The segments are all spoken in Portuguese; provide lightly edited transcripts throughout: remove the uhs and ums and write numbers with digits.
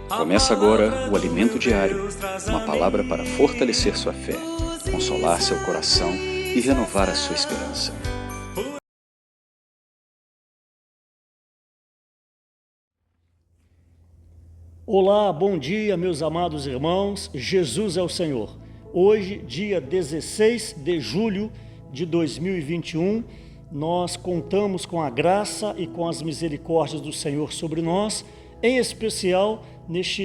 Começa agora o Alimento Diário, uma palavra para fortalecer sua fé, consolar seu coração e renovar a sua esperança. Olá, bom dia, meus amados irmãos, Jesus é o Senhor. Hoje, dia 16 de julho de 2021, nós contamos com a graça e com as misericórdias do Senhor sobre nós, em especial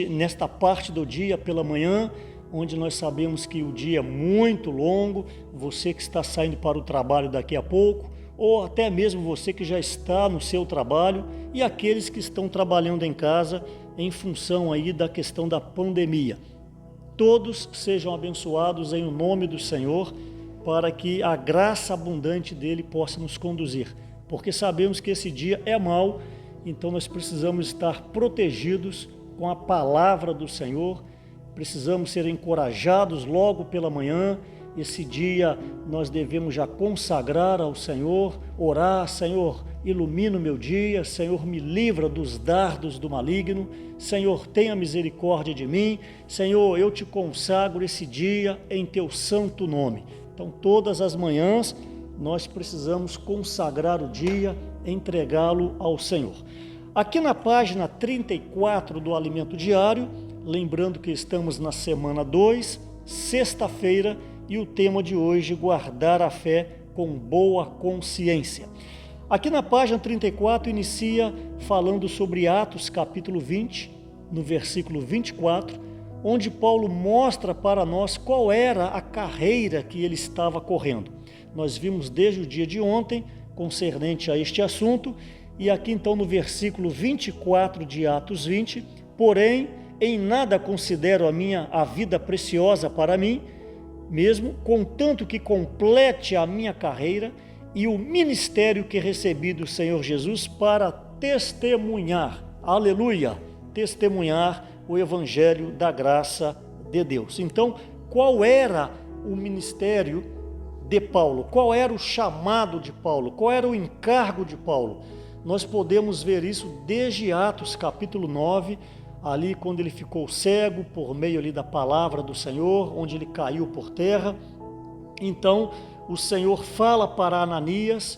nesta parte do dia pela manhã, onde nós sabemos que o dia é muito longo, você que está saindo para o trabalho daqui a pouco, ou até mesmo você que já está no seu trabalho e aqueles que estão trabalhando em casa em função aí da questão da pandemia. Todos sejam abençoados em o nome do Senhor, para que a graça abundante dele possa nos conduzir, porque sabemos que esse dia é mau, então nós precisamos estar protegidos com a palavra do Senhor, precisamos ser encorajados logo pela manhã. Esse dia nós devemos já consagrar ao Senhor, orar: Senhor, ilumina o meu dia, Senhor, me livra dos dardos do maligno, Senhor, tenha misericórdia de mim, Senhor, eu te consagro esse dia em teu santo nome. Então, todas as manhãs nós precisamos consagrar o dia, entregá-lo ao Senhor. Aqui na página 34 do Alimento Diário, lembrando que estamos na semana 2, sexta-feira, e o tema de hoje: guardar a fé com boa consciência. Aqui na página 34 inicia falando sobre Atos capítulo 20, no versículo 24, onde Paulo mostra para nós qual era a carreira que ele estava correndo. Nós vimos desde o dia de ontem, concernente a este assunto, e aqui então no versículo 24 de Atos 20, porém, em nada considero a vida preciosa para mim, mesmo, contanto que complete a minha carreira e o ministério que recebi do Senhor Jesus para testemunhar, aleluia, testemunhar o evangelho da graça de Deus. Então, qual era o ministério de Paulo? Qual era o chamado de Paulo? Qual era o encargo de Paulo? Nós podemos ver isso desde Atos capítulo 9, ali quando ele ficou cego por meio ali da palavra do Senhor, onde ele caiu por terra. Então o Senhor fala para Ananias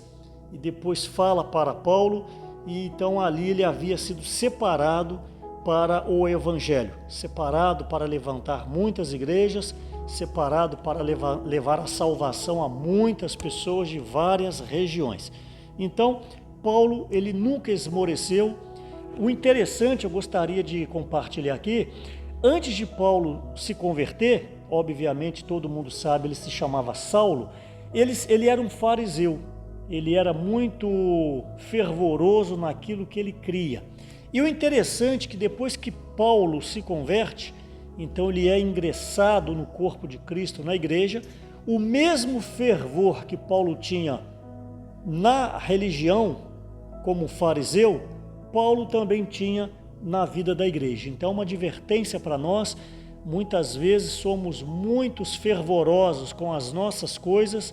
e depois fala para Paulo, e então ali ele havia sido separado para o evangelho, separado para levantar muitas igrejas, separado para levar a salvação a muitas pessoas de várias regiões. Então Paulo, ele nunca esmoreceu. O interessante, eu gostaria de compartilhar aqui, antes de Paulo se converter, obviamente todo mundo sabe, ele se chamava Saulo, ele era um fariseu, ele era muito fervoroso naquilo que ele cria. E o interessante é que depois que Paulo se converte, então ele é ingressado no corpo de Cristo, na igreja, o mesmo fervor que Paulo tinha na religião como fariseu, Paulo também tinha na vida da igreja. Então, uma advertência para nós: muitas vezes somos muito fervorosos com as nossas coisas,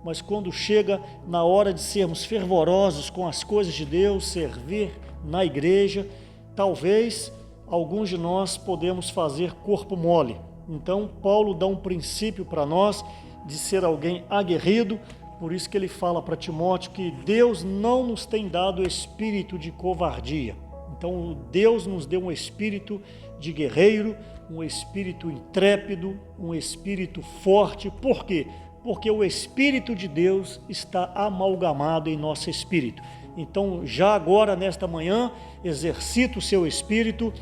mas quando chega na hora de sermos fervorosos com as coisas de Deus, servir na igreja, talvez alguns de nós podemos fazer corpo mole. Então, Paulo dá um princípio para nós de ser alguém aguerrido. Por isso que ele fala para Timóteo que Deus não nos tem dado espírito de covardia. Então Deus nos deu um espírito de guerreiro, um espírito intrépido, um espírito forte. Por quê? Porque o Espírito de Deus está amalgamado em nosso espírito. Então já agora, nesta manhã, exercita o seu espírito,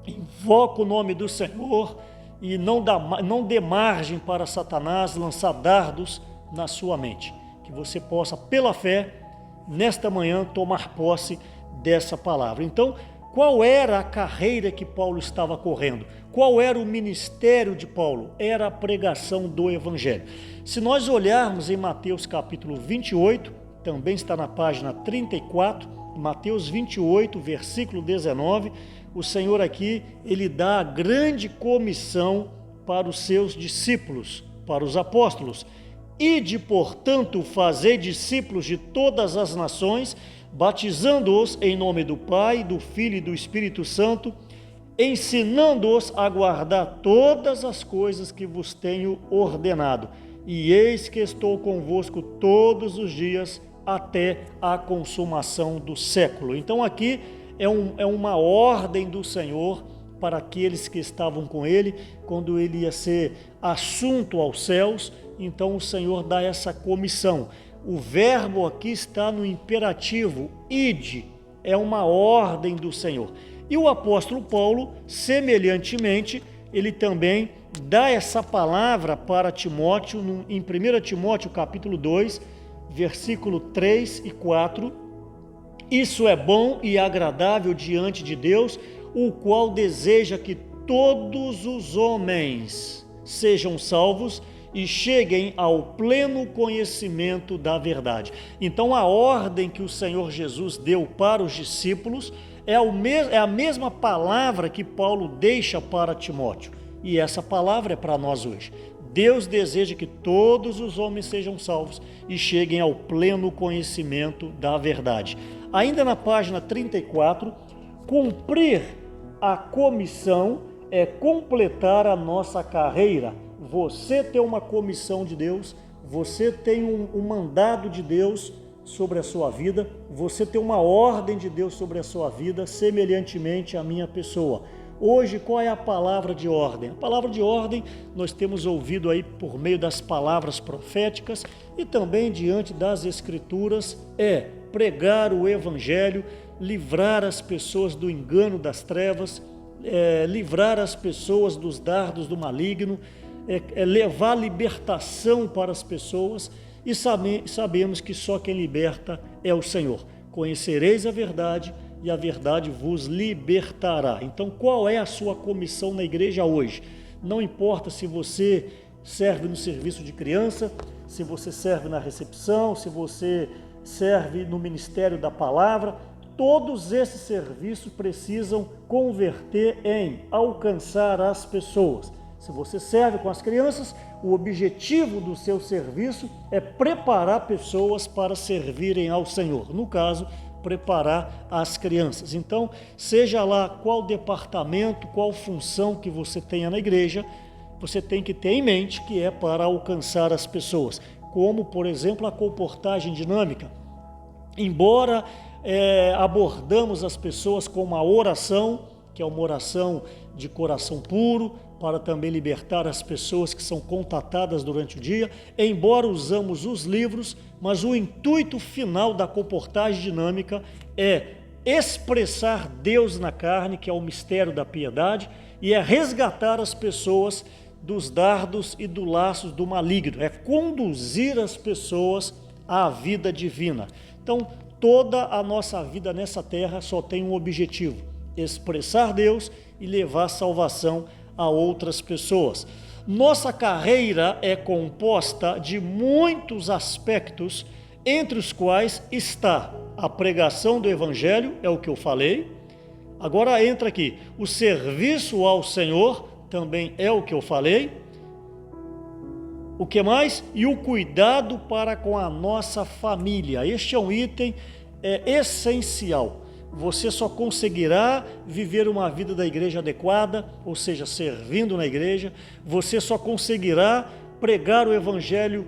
invoca o nome do Senhor e não dê margem para Satanás lançar dardos na sua mente, que você possa, pela fé, nesta manhã, tomar posse dessa palavra. Então, qual era a carreira que Paulo estava correndo? Qual era o ministério de Paulo? Era a pregação do evangelho. Se nós olharmos em Mateus capítulo 28, também está na página 34, Mateus 28, versículo 19, o Senhor aqui, ele dá a grande comissão para os seus discípulos, para os apóstolos: ide, portanto, fazei discípulos de todas as nações, batizando-os em nome do Pai, do Filho e do Espírito Santo, ensinando-os a guardar todas as coisas que vos tenho ordenado. E eis que estou convosco todos os dias até a consumação do século. Então aqui é uma ordem do Senhor para aqueles que estavam com ele, quando ele ia ser assunto aos céus. Então o Senhor dá essa comissão. O verbo aqui está no imperativo, ide, é uma ordem do Senhor. E o apóstolo Paulo, semelhantemente, ele também dá essa palavra para Timóteo, em 1 Timóteo capítulo 2, versículo 3 e 4. Isso é bom e agradável diante de Deus, o qual deseja que todos os homens sejam salvos e cheguem ao pleno conhecimento da verdade. Então a ordem que o Senhor Jesus deu para os discípulos é a mesma palavra que Paulo deixa para Timóteo. E essa palavra é para nós hoje. Deus deseja que todos os homens sejam salvos e cheguem ao pleno conhecimento da verdade. Ainda na página 34, cumprir a comissão é completar a nossa carreira. Você tem uma comissão de Deus, você tem um mandado de Deus sobre a sua vida, você tem uma ordem de Deus sobre a sua vida, semelhantemente à minha pessoa. Hoje, qual é a palavra de ordem? A palavra de ordem nós temos ouvido aí por meio das palavras proféticas e também diante das Escrituras, é pregar o Evangelho, livrar as pessoas do engano das trevas, livrar as pessoas dos dardos do maligno, levar libertação para as pessoas, e sabemos que só quem liberta é o Senhor. Conhecereis a verdade e a verdade vos libertará. Então, qual é a sua comissão na igreja hoje? Não importa se você serve no serviço de criança, se você serve na recepção, se você serve no ministério da palavra, todos esses serviços precisam converter em alcançar as pessoas. Se você serve com as crianças, o objetivo do seu serviço é preparar pessoas para servirem ao Senhor. No caso, preparar as crianças. Então, seja lá qual departamento, qual função que você tenha na igreja, você tem que ter em mente que é para alcançar as pessoas. Como, por exemplo, a comportagem dinâmica. Embora abordamos as pessoas com uma oração, que é uma oração de coração puro, para também libertar as pessoas que são contatadas durante o dia, embora usamos os livros, mas o intuito final da comportagem dinâmica é expressar Deus na carne, que é o mistério da piedade, e é resgatar as pessoas dos dardos e do laços do maligno, é conduzir as pessoas à vida divina. Então, toda a nossa vida nessa terra só tem um objetivo: expressar Deus e levar salvação a outras pessoas. Nossa carreira é composta de muitos aspectos, entre os quais está a pregação do Evangelho, é o que eu falei. Agora entra aqui, o serviço ao Senhor, também é o que eu falei. O que mais? E o cuidado para com a nossa família. Este é um item essencial. Você só conseguirá viver uma vida da igreja adequada, ou seja, servindo na igreja. Você só conseguirá pregar o Evangelho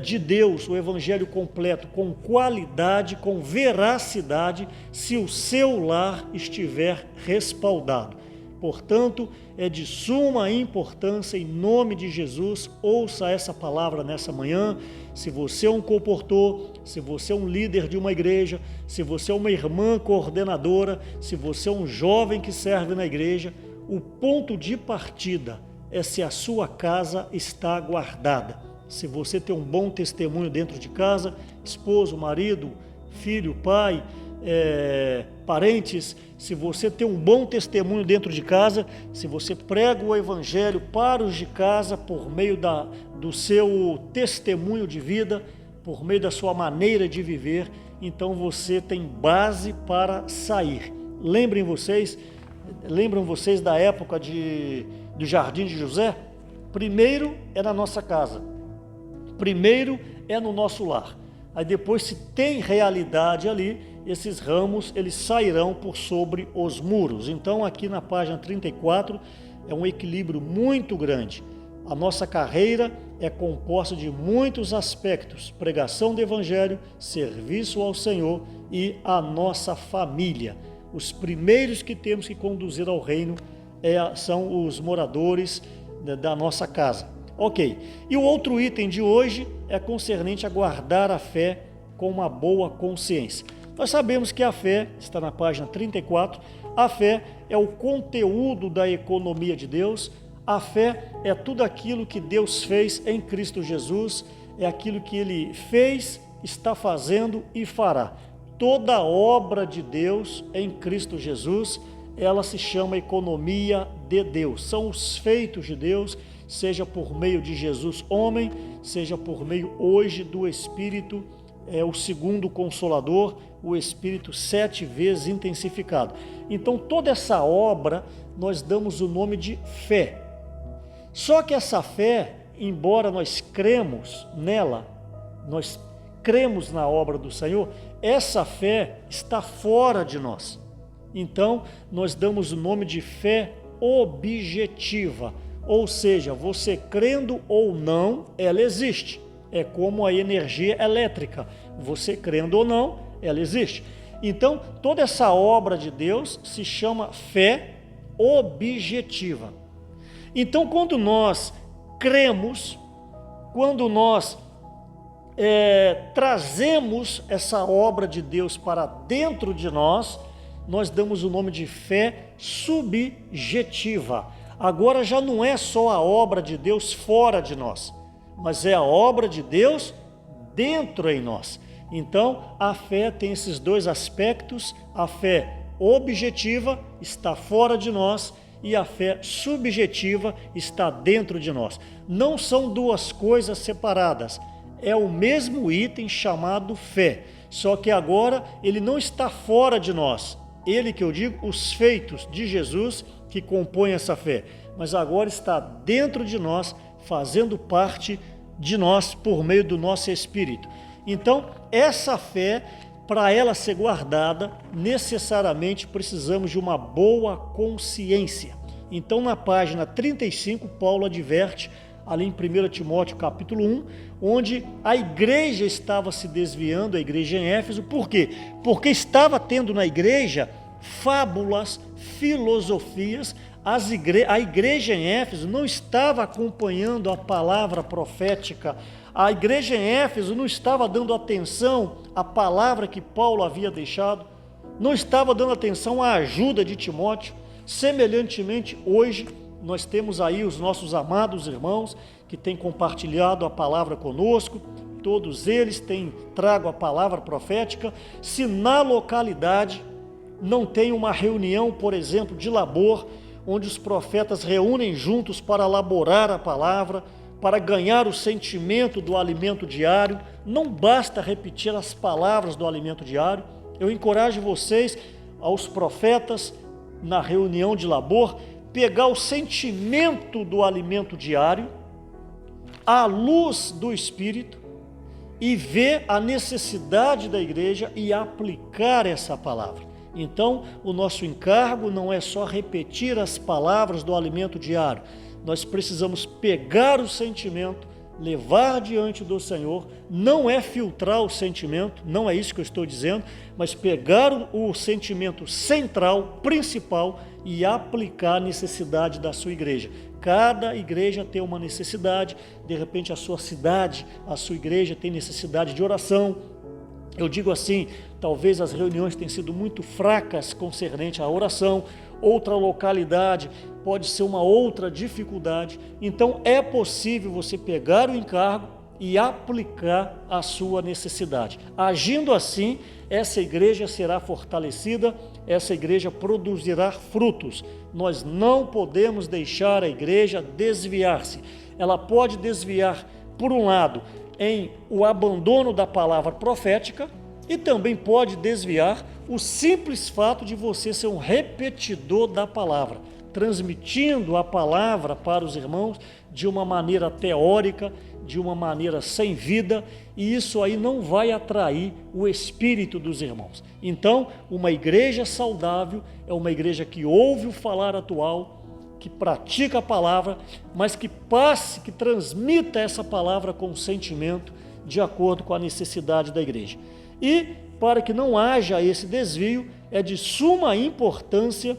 de Deus, o Evangelho completo, com qualidade, com veracidade, se o seu lar estiver respaldado. Portanto, é de suma importância, em nome de Jesus, ouça essa palavra nessa manhã. Se você é um comportor, se você é um líder de uma igreja, se você é uma irmã coordenadora, se você é um jovem que serve na igreja, o ponto de partida é se a sua casa está guardada. Se você tem um bom testemunho dentro de casa, esposo, marido, filho, pai, parentes, se você tem um bom testemunho dentro de casa, se você prega o Evangelho para os de casa por meio do seu testemunho de vida, por meio da sua maneira de viver, então você tem base para sair. Lembram vocês da época do Jardim de José? Primeiro é na nossa casa, primeiro é no nosso lar. Aí depois, se tem realidade ali, esses ramos eles sairão por sobre os muros. Então aqui na página 34 é um equilíbrio muito grande. A nossa carreira é composta de muitos aspectos: pregação do Evangelho, serviço ao Senhor e a nossa família. Os primeiros que temos que conduzir ao reino são os moradores da nossa casa. Ok, e o outro item de hoje é concernente a guardar a fé com uma boa consciência. Nós sabemos que a fé, está na página 34, a fé é o conteúdo da economia de Deus. A fé é tudo aquilo que Deus fez em Cristo Jesus, é aquilo que Ele fez, está fazendo e fará. Toda obra de Deus em Cristo Jesus, ela se chama economia de Deus. São os feitos de Deus, seja por meio de Jesus homem, seja por meio hoje do Espírito, o segundo Consolador, o Espírito 7 vezes intensificado. Então toda essa obra nós damos o nome de fé. Só que essa fé, embora nós cremos nela, nós cremos na obra do Senhor, essa fé está fora de nós. Então, nós damos o nome de fé objetiva, ou seja, você crendo ou não, ela existe. É como a energia elétrica, você crendo ou não, ela existe. Então, toda essa obra de Deus se chama fé objetiva. Então, quando nós cremos, quando nós trazemos essa obra de Deus para dentro de nós, nós damos o nome de fé subjetiva. Agora já não é só a obra de Deus fora de nós, mas é a obra de Deus dentro em nós. Então, a fé tem esses dois aspectos: a fé objetiva está fora de nós e a fé subjetiva está dentro de nós. Não são duas coisas separadas, é o mesmo item chamado fé, só que agora ele não está fora de nós. Ele, que eu digo, os feitos de Jesus que compõem essa fé, mas agora está dentro de nós, fazendo parte de nós por meio do nosso espírito. Então, essa fé, para ela ser guardada, necessariamente precisamos de uma boa consciência. Então, na página 35, Paulo adverte, ali em 1 Timóteo capítulo 1, onde a igreja estava se desviando, a igreja em Éfeso. Por quê? Porque estava tendo na igreja fábulas, filosofias. A igreja em Éfeso não estava acompanhando a palavra profética. A igreja em Éfeso não estava dando atenção à palavra que Paulo havia deixado, não estava dando atenção à ajuda de Timóteo. Semelhantemente, hoje, nós temos aí os nossos amados irmãos que têm compartilhado a palavra conosco, todos eles têm trago a palavra profética. Se na localidade não tem uma reunião, por exemplo, de labor, onde os profetas reúnem juntos para elaborar a palavra, para ganhar o sentimento do alimento diário, não basta repetir as palavras do alimento diário. Eu encorajo vocês, aos profetas, na reunião de labor, pegar o sentimento do alimento diário, à luz do Espírito, e ver a necessidade da igreja e aplicar essa palavra. Então, o nosso encargo não é só repetir as palavras do alimento diário. Nós precisamos pegar o sentimento, levar diante do Senhor, não é filtrar o sentimento, não é isso que eu estou dizendo, mas pegar o sentimento central, principal, e aplicar a necessidade da sua igreja. Cada igreja tem uma necessidade, de repente a sua cidade, a sua igreja tem necessidade de oração. Eu digo assim, talvez as reuniões tenham sido muito fracas concernente à oração, outra localidade pode ser uma outra dificuldade. Então é possível você pegar o encargo e aplicar a sua necessidade. Agindo assim, essa igreja será fortalecida, essa igreja produzirá frutos. Nós não podemos deixar a igreja desviar-se. Ela pode desviar, por um lado, em o abandono da palavra profética, e também pode desviar o simples fato de você ser um repetidor da palavra, transmitindo a palavra para os irmãos de uma maneira teórica, de uma maneira sem vida, e isso aí não vai atrair o espírito dos irmãos. Então, uma igreja saudável é uma igreja que ouve o falar atual, que pratica a palavra, mas que passe, que transmita essa palavra com sentimento, de acordo com a necessidade da igreja. E, para que não haja esse desvio, é de suma importância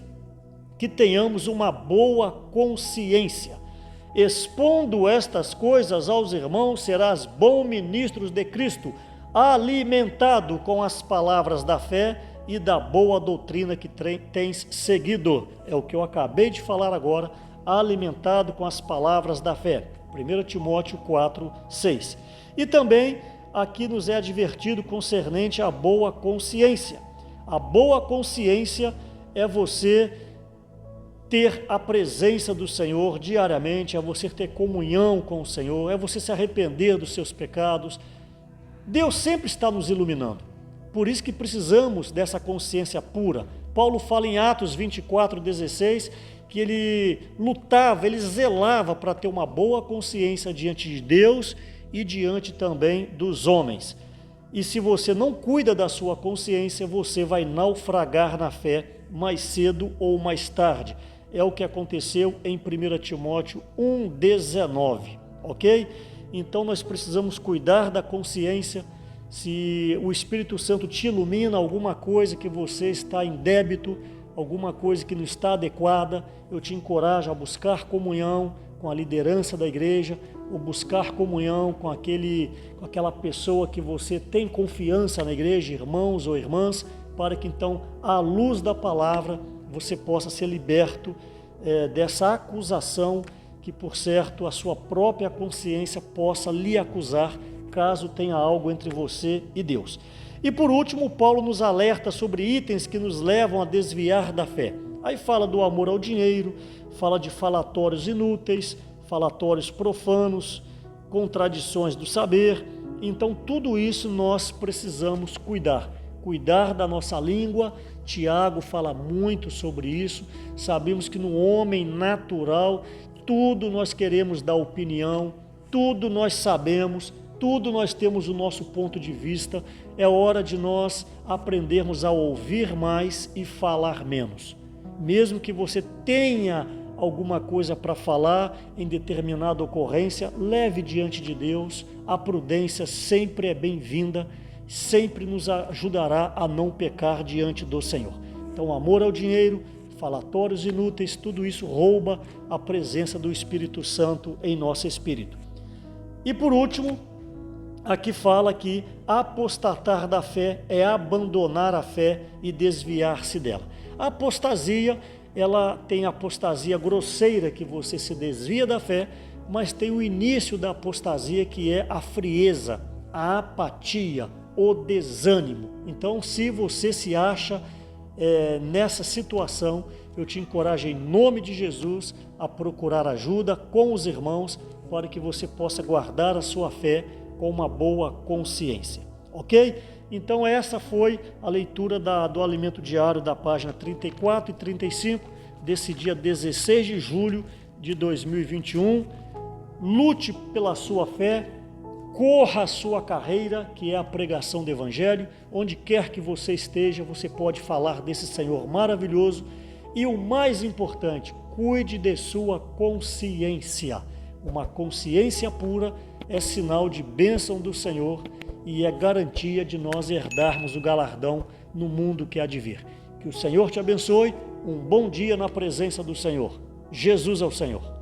que tenhamos uma boa consciência. Expondo estas coisas aos irmãos, serás bom ministro de Cristo, alimentado com as palavras da fé e da boa doutrina que tens seguido. É o que eu acabei de falar agora, alimentado com as palavras da fé. 1 Timóteo 4, 6. E também aqui nos é advertido concernente à boa consciência. A boa consciência é você ter a presença do Senhor diariamente, é você ter comunhão com o Senhor, é você se arrepender dos seus pecados. Deus sempre está nos iluminando, por isso que precisamos dessa consciência pura. Paulo fala em Atos 24, 16, que ele lutava, ele zelava para ter uma boa consciência diante de Deus e diante também dos homens. E se você não cuida da sua consciência, você vai naufragar na fé mais cedo ou mais tarde. É o que aconteceu em 1 Timóteo 1,19, ok? Então nós precisamos cuidar da consciência. Se o Espírito Santo te ilumina alguma coisa que você está em débito, alguma coisa que não está adequada, eu te encorajo a buscar comunhão com a liderança da igreja, ou buscar comunhão com aquela pessoa que você tem confiança na igreja, irmãos ou irmãs, para que então, à luz da palavra, você possa ser liberto dessa acusação que, por certo, a sua própria consciência possa lhe acusar, caso tenha algo entre você e Deus. E por último, Paulo nos alerta sobre itens que nos levam a desviar da fé. Aí fala do amor ao dinheiro, fala de falatórios inúteis, falatórios profanos, contradições do saber. Então tudo isso nós precisamos cuidar da nossa língua. Tiago fala muito sobre isso. Sabemos que no homem natural, tudo nós queremos dar opinião, tudo nós sabemos, tudo nós temos o nosso ponto de vista. É hora de nós aprendermos a ouvir mais e falar menos. Mesmo que você tenha alguma coisa para falar em determinada ocorrência, leve diante de Deus. A prudência sempre é bem-vinda, sempre nos ajudará a não pecar diante do Senhor. Então, amor ao dinheiro, falatórios inúteis, tudo isso rouba a presença do Espírito Santo em nosso espírito. E por último, aqui fala que apostatar da fé é abandonar a fé e desviar-se dela. A apostasia, ela tem a apostasia grosseira, que você se desvia da fé, mas tem o início da apostasia, que é a frieza, a apatia, o desânimo. Então, se você se acha nessa situação, eu te encorajo em nome de Jesus a procurar ajuda com os irmãos, para que você possa guardar a sua fé com uma boa consciência, ok? Então essa foi a leitura do Alimento Diário da página 34 e 35 desse dia 16 de julho de 2021. Lute pela sua fé, corra a sua carreira, que é a pregação do Evangelho. Onde quer que você esteja, você pode falar desse Senhor maravilhoso. E o mais importante, cuide de sua consciência. Uma consciência pura é sinal de bênção do Senhor e é garantia de nós herdarmos o galardão no mundo que há de vir. Que o Senhor te abençoe. Um bom dia na presença do Senhor. Jesus é o Senhor.